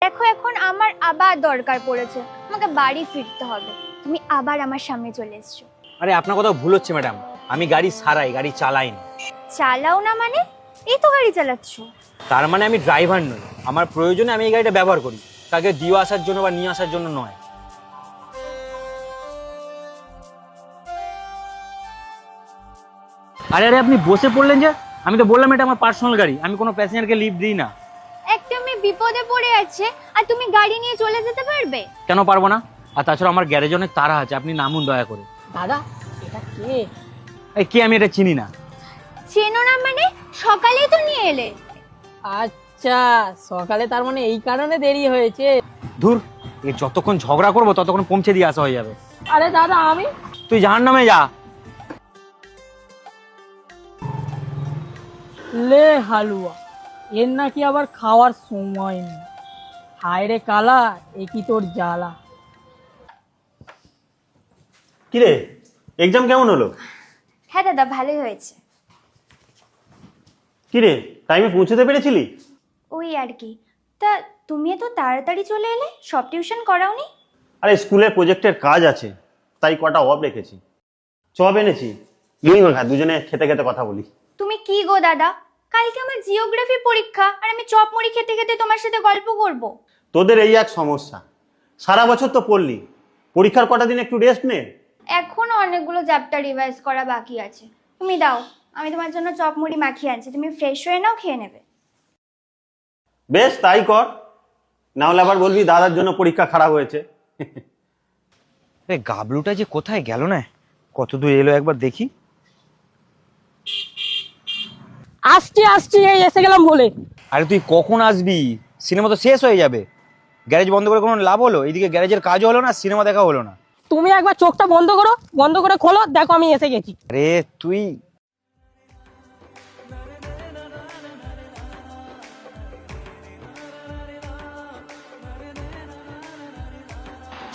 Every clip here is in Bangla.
দেখো এখন আমার আবার দরকার পড়েছে, আমাকে বাড়ি ফিরতে হবে, তুমি আবার আমার সামনে চলে এসছো। আরে আপনার কথা ভুল হচ্ছে ম্যাডাম, আমি গাড়ি সারাই, গাড়ি চালাই না। চালাও না মানে? এই তো গাড়ি চালাচ্ছো। তার মানে আমি ড্রাইভার নই, আমার প্রয়োজনে আমি এই গাড়িটা ব্যবহার করি, তাকে দিয়ে আসার জন্য বা নিয়ে আসার জন্য নয়। আরে আরে আপনি বসে পড়লেন যে? আমি তো বললাম এটা আমার পার্সোনাল গাড়ি, আমি কোনো প্যাসেঞ্জারকে লিফট দিই না। একটা মেয়ে বিপদে পড়ে আছে আর তুমি গাড়ি নিয়ে চলে যেতে পারবে? কেন পারবো না? আর তাছাড়া আমার গ্যারেজে অনেক তাড়া আছে, আপনি নামুন দয়া করে। দাদা এটা কে? এই কে? আমি এটা চিনি না। চেনো না মানে? সকালেই তো নিয়ে এলে। আচ্ছা সকালে, তার মানে এই কারণে দেরি হয়েছে। ধুর, এ যতক্ষণ ঝগড়া করবো ততক্ষণ পৌঁছে দিয়ে আসা হয়ে যাবে। আরে দাদা আমি তুই জাহান্নামে যা। লে হালুয়া, এর নাকি আবার খাওয়ার সময় নেই। হায় রে কালা, এ কি তোর জ্বালা। কিরে, এক্সাম কেমন হলো? হ্যাঁ দাদা, ভালোই হয়েছে। কিরে, টাইমে পৌঁছতে পেরেছিলি? ওই আর কি। তা তুমি এত তাড়াতাড়ি চলে এলে, সব টিউশন করাওনি? আরে স্কুলে প্রজেক্টের কাজ আছে, তাই কটা অফ রেখেছি। চপ এনেছি, ইউনিভার খা, দুজনে খেতে খেতে কথা বলি। তুমি কি গো দাদা, কালকে আমার জিওগ্রাফি পরীক্ষা আর আমি চপ মুড়ি খেতে খেতে তোমার সাথে গল্প করব? তোদের এই এক সমস্যা, সারা বছর তো পড়লি, পরীক্ষার কটা দিন একটু রেস্ট নে। এখনো অনেকগুলো চ্যাপ্টার রিভাইজ করা বাকি আছে। তুমি দাও, আমি তোমার জন্য চপ মুড়ি মাখিয়ে আনছি, তুমি ফ্রেশ হয়ে নাও, খেয়ে নেবে। বেশ তাই কর, না হলে আবার বলবি দাদার জন্য পরীক্ষা খারাপ হয়েছে। গাবলুটা যে কোথায় গেল না, কত দূর এলো একবার দেখি। আসছি আসছি, এই এসে গেলাম বলে। আরে তুই কখন আসবি? সিনেমা তো শেষ হয়ে যাবে। গ্যারেজ বন্ধ করে কোনো লাভ হলো? এইদিকে গ্যারেজের কাজও হলো না, সিনেমা দেখা হলো না। তুমি একবার চোখটা বন্ধ করো, বন্ধ করে খোলো, দেখো আমি এসে গেছি। আরে তুই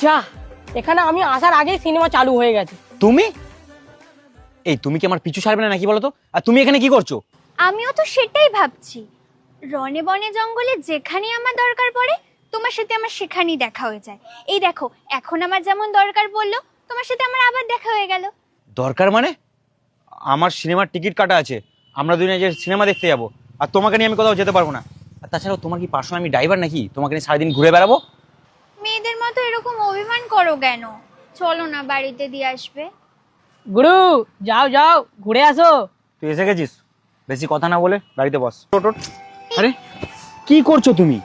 যা, এখানে আমি আসার আগেই সিনেমা চালু হয়ে গেছে। তুমি তুমি কি আমার পিছু ছাড়বে না নাকি বলো তো? আর তুমি এখানে কি করছো? আমিও তো সেটাই ভাবছি, রনে বনে জঙ্গলে যেখানেই আমার দরকার পড়ে তোমার সাথে আমার সেখানেই দেখা হয়ে যায়। এই দেখো, এখন আমার যেমন দরকার পড়লো, তোমার সাথে আমার আবার দেখা হয়ে গেল। দরকার মানে? আমার সিনেমার টিকিট কাটা আছে, আমরা দুজনে যে সিনেমা দেখতে যাবো, আর তোমাকে নিয়ে আমি কোথাও যেতে পারবো না। আর তাছাড়াও তোমার কি পার্সোনাল আমি ড্রাইভার নাকি তোমাকে নিয়ে সারাদিন ঘুরে বেড়াবো? মেয়েদের মতো এরকম অভিমান করো কেন? চলো না, বাড়িতে দিয়ে আসবে। গুরু যাও যাও, ঘুরে আসো। তুই এসে গেছিস, বেশি কথা না বলে গাড়িতে বস। আরে কি করছো তুমি?